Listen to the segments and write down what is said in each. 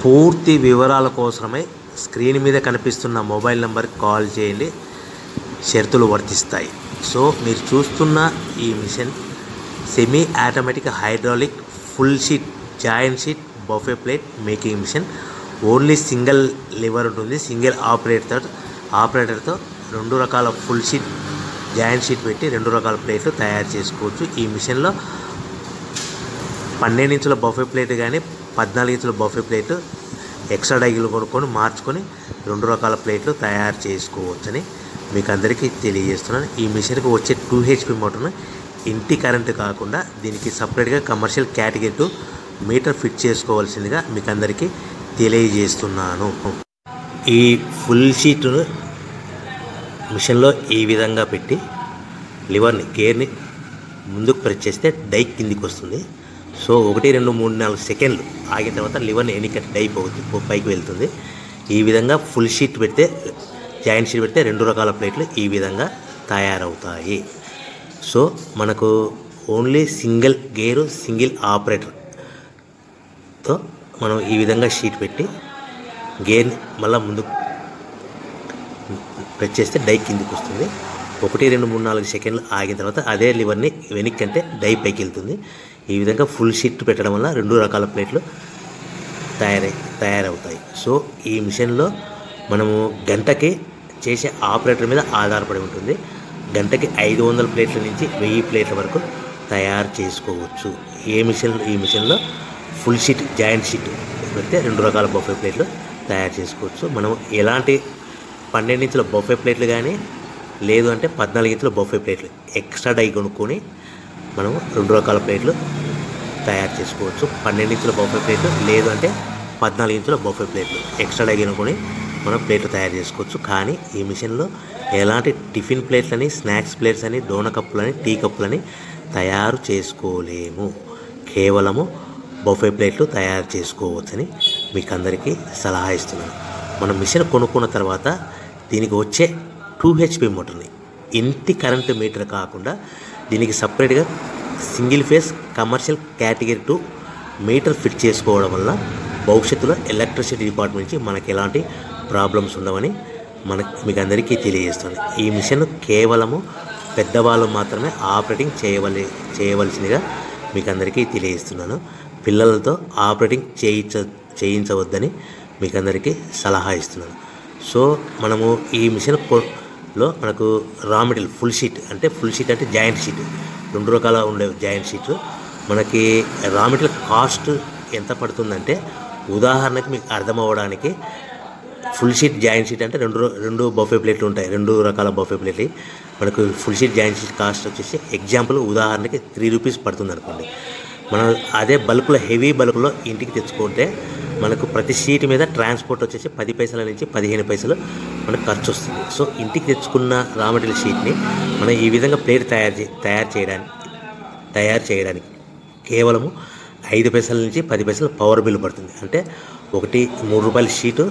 పూర్తి వివరాల కోసమై స్క్రీన్ మీద కనిపిస్తున్న మొబైల్ నెంబర్కి కాల్ చేయండి. షరతులు వర్తిస్తాయి. సో మీరు చూస్తున్న ఈ machine semi automatic hydraulic full sheet joint sheet buffet plate making machine. Only single lever ఉంటుంది. సింగిల్ ఆపరేటర్తో 2 రకాల ఫుల్ షీట్ జాయింట్ షీట్ పెట్టి 2 రకాల ప్లేట్లు తయారు చేసుకోవచ్చు. ఈ మిషన్లో 12 ఇంచుల బఫే ప్లేట్ కానీ 14 ఇంచుల బఫే ప్లేట్ ఎక్స్ట్రా డైగులు కొనుక్కొని మార్చుకొని 2 రకాల ప్లేట్లు తయారు చేసుకోవచ్చని మీకు అందరికీ తెలియజేస్తున్నాను. ఈ మిషన్కి వచ్చే 2 HP మోటార్ను ఇంటి కరెంటు కాకుండా దీనికి సపరేట్గా కమర్షియల్ కేటగిరీ 2 మీటర్ ఫిట్ చేసుకోవాల్సిందిగా మీకు అందరికీ తెలియజేస్తున్నాను. ఈ ఫుల్ షీట్ను మిషన్లో ఈ విధంగా పెట్టి లివర్ని గేర్ని ముందుకు ప్రెస్ చేస్తే డై కిందికి వస్తుంది. సో 1 2 3 4 సెకండ్లు ఆగిన తర్వాత లివర్ని ఎన్నికట్టి డై పైకి వెళ్తుంది. ఈ విధంగా ఫుల్ షీట్ పెడితే జాయింట్ షీట్ పెడితే 2 రకాల ప్లేట్లు ఈ విధంగా తయారవుతాయి. సో మనకు ఓన్లీ సింగిల్ గేరు సింగిల్ ఆపరేటర్తో మనం ఈ విధంగా షీట్ పెట్టి గేర్ని మళ్ళీ ముందుకు ప్రెస్ చేస్తే డై కిందికి వస్తుంది. 1 2 3 4 సెకండ్లు ఆగిన తర్వాత అదే లివర్ని వెనక్కి అంటే డై పైకి వెళ్తుంది. ఈ విధంగా ఫుల్ షీట్ పెట్టడం వల్ల 2 రకాల ప్లేట్లు తయారవుతాయి. సో ఈ మిషన్లో మనము గంటకి చేసే ఆపరేటర్ మీద ఆధారపడి ఉంటుంది. గంటకి 500 ప్లేట్ల నుంచి 1000 ప్లేట్ల వరకు తయారు చేసుకోవచ్చు. ఈ మిషన్లో ఫుల్ షీట్ జాయింట్ షీట్ పెడితే 2 రకాల బఫే ప్లేట్లు తయారు చేసుకోవచ్చు. మనం ఎలాంటి 12 ఇంచుల బఫే ప్లేట్లు కానీ లేదు అంటే 14 ఇంచుల బఫే ప్లేట్లు ఎక్స్ట్రా డై కొనుక్కొని మనం 2 రకాల ప్లేట్లు తయారు చేసుకోవచ్చు. 12 ఇంచుల బఫే ప్లేట్లు లేదు అంటే 14 ఇంచుల బఫే ప్లేట్లు ఎక్స్ట్రా డై కొనుక్కొని మనం ప్లేట్లు తయారు చేసుకోవచ్చు. కానీ ఈ మిషన్లో ఎలాంటి టిఫిన్ ప్లేట్లని స్నాక్స్ ప్లేట్స్ అని డోన కప్పులని టీ కప్పులని తయారు చేసుకోలేము. కేవలము బఫే ప్లేట్లు తయారు చేసుకోవచ్చని మీకు అందరికీ సలహా ఇస్తున్నాను. మనం మిషన్ కొనుక్కున్న తర్వాత దీనికి వచ్చే 2 HP మోటార్ని ఇంటి కరెంటు మీటర్ కాకుండా దీనికి సపరేట్గా single phase commercial category 2 metre fit చేసుకోవడం వల్ల భవిష్యత్తులో ఎలక్ట్రిసిటీ డిపార్ట్మెంట్ నుంచి మనకి ఎలాంటి ప్రాబ్లమ్స్ ఉండవని మీకు అందరికీ తెలియజేస్తుంది. ఈ మిషన్ కేవలము పెద్దవాళ్ళు మాత్రమే ఆపరేటింగ్ చేయవలసిందిగా మీకు అందరికీ తెలియజేస్తున్నాను. పిల్లలతో ఆపరేటింగ్ చేయించవద్దని మీకు అందరికీ సలహా ఇస్తున్నాను. సో మనము ఈ మిషన్లో మనకు రా మెటీరియల్ ఫుల్ షీట్ అంటే జాయింట్ షీట్ 2 రకాల ఉండే జాయింట్ షీట్ మనకి రా మెటీరియల్ కాస్ట్ ఎంత పడుతుందంటే ఉదాహరణకి మీకు అర్థం అవ్వడానికి ఫుల్ షీట్ జాయింట్ షీట్ అంటే 2 బఫే ప్లేట్లు ఉంటాయి. 2 రకాల బఫే ప్లేట్లు మనకు full sheet joint sheet cost వచ్చేసి ఎగ్జాంపుల్ ఉదాహరణకి 3 రూపీస్ పడుతుంది అనుకోండి. మనం అదే బల్క్లో హెవీ బల్క్లో ఇంటికి తెచ్చుకుంటే మనకు ప్రతి షీట్ మీద ట్రాన్స్పోర్ట్ వచ్చేసి 10 పైసల నుంచి 15 పైసలు మనకు ఖర్చు వస్తుంది. సో ఇంటికి తెచ్చుకున్న రా మెటీరియల్ షీట్ని మనం ఈ విధంగా ప్లేట్ తయారు చేయడానికి కేవలము 5 పైసల నుంచి 10 పైసలు పవర్ బిల్ పడుతుంది. అంటే ఒకటి 3 రూపాయల షీటు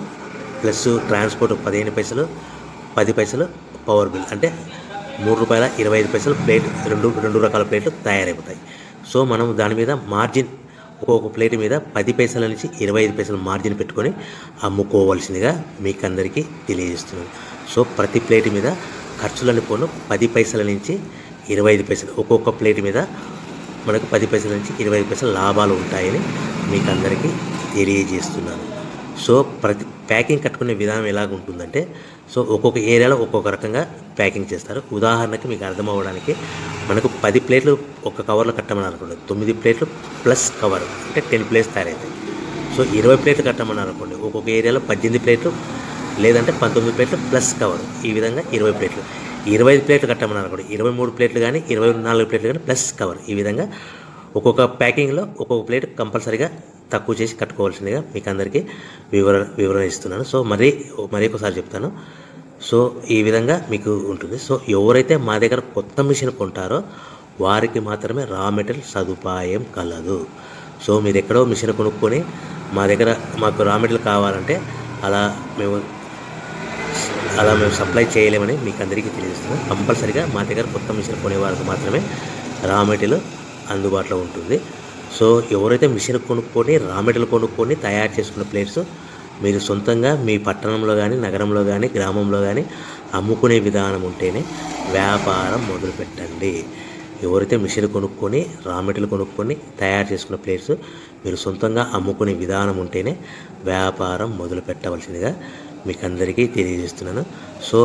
ప్లస్ ట్రాన్స్పోర్ట్ 15 పైసలు 10 పైసలు పవర్ బిల్ అంటే 3 రూపాయల 25 పైసలు ప్లేట్ 2 రకాల ప్లేట్లు తయారైపోతాయి. సో మనం దాని మీద మార్జిన్ ఒక్కొక్క ప్లేట్ మీద 10 పైసల నుంచి 25 పైసలు మార్జిన్ పెట్టుకొని అమ్ముకోవాల్సిందిగా మీకు అందరికీ తెలియజేస్తున్నాను. సో ప్రతి ప్లేట్ మీద ఖర్చులని పోను 10 పైసల నుంచి 25 పైసలు ఒక్కొక్క ప్లేట్ మీద మనకు 10 పైసల నుంచి 25 పైసలు లాభాలు ఉంటాయని మీకు అందరికీ తెలియజేస్తున్నాను. సో ప్రతి ప్యాకింగ్ కట్టుకునే విధానం ఎలాగ ఉంటుందంటే సో ఒక్కొక్క ఏరియాలో ఒక్కొక్క రకంగా ప్యాకింగ్ చేస్తారు. ఉదాహరణకి మీకు అర్థం అవ్వడానికి మనకు 10 ప్లేట్లు ఒక కవర్లో కట్టమని అనుకోండి 9 ప్లేట్లు ప్లస్ కవర్ అంటే 10 ప్లేట్స్ తయారవుతాయి. సో 20 ప్లేట్లు కట్టమని అనుకోండి ఒక్కొక్క ఏరియాలో 18 ప్లేట్లు లేదంటే 19 ప్లేట్లు ప్లస్ కవర్ ఈ విధంగా 20 ప్లేట్లు. 25 ప్లేట్లు కట్టమని అనుకోండి 23 ప్లేట్లు కానీ 24 ప్లేట్లు కానీ ప్లస్ కవర్ ఈ విధంగా ఒక్కొక్క ప్యాకింగ్లో ఒక్కొక్క ప్లేట్ కంపల్సరీగా తక్కువ చేసి కట్టుకోవాల్సిందిగా మీకు అందరికీ వివరణ ఇస్తున్నాను. సో మరీ ఒకసారి చెప్తాను. సో ఈ విధంగా మీకు ఉంటుంది. సో ఎవరైతే మా దగ్గర కొత్త మిషన్ కొంటారో వారికి మాత్రమే రా మెటీరియల్ సదుపాయం కలదు. సో మీరు ఎక్కడో మిషన్ కొనుక్కొని మాకు రా మెటీరియల్ కావాలంటే అలా మేము సప్లై చేయలేమని మీకు అందరికీ తెలియజేస్తున్నాం. కంపల్సరీగా మా దగ్గర కొత్త మిషన్ కొనే వారికి మాత్రమే రా మెటీరియల్ అందుబాటులో ఉంటుంది. సో ఎవరైతే మిషన్ కొనుక్కొని రా మెటీరియల్ కొనుక్కొని తయారు చేసుకున్న ప్లేట్స్ మీరు సొంతంగా మీ పట్టణంలో కానీ నగరంలో కానీ గ్రామంలో కానీ అమ్ముకునే విధానం ఉంటేనే వ్యాపారం మొదలుపెట్టండి. ఎవరైతే మిషన్ కొనుక్కొని రా మెటీరియల్ కొనుక్కొని తయారు చేసుకున్న ప్లేట్స్ మీరు సొంతంగా అమ్ముకునే విధానం ఉంటేనే వ్యాపారం మొదలు పెట్టవలసిందిగా మీకు అందరికీ తెలియజేస్తున్నాను. సో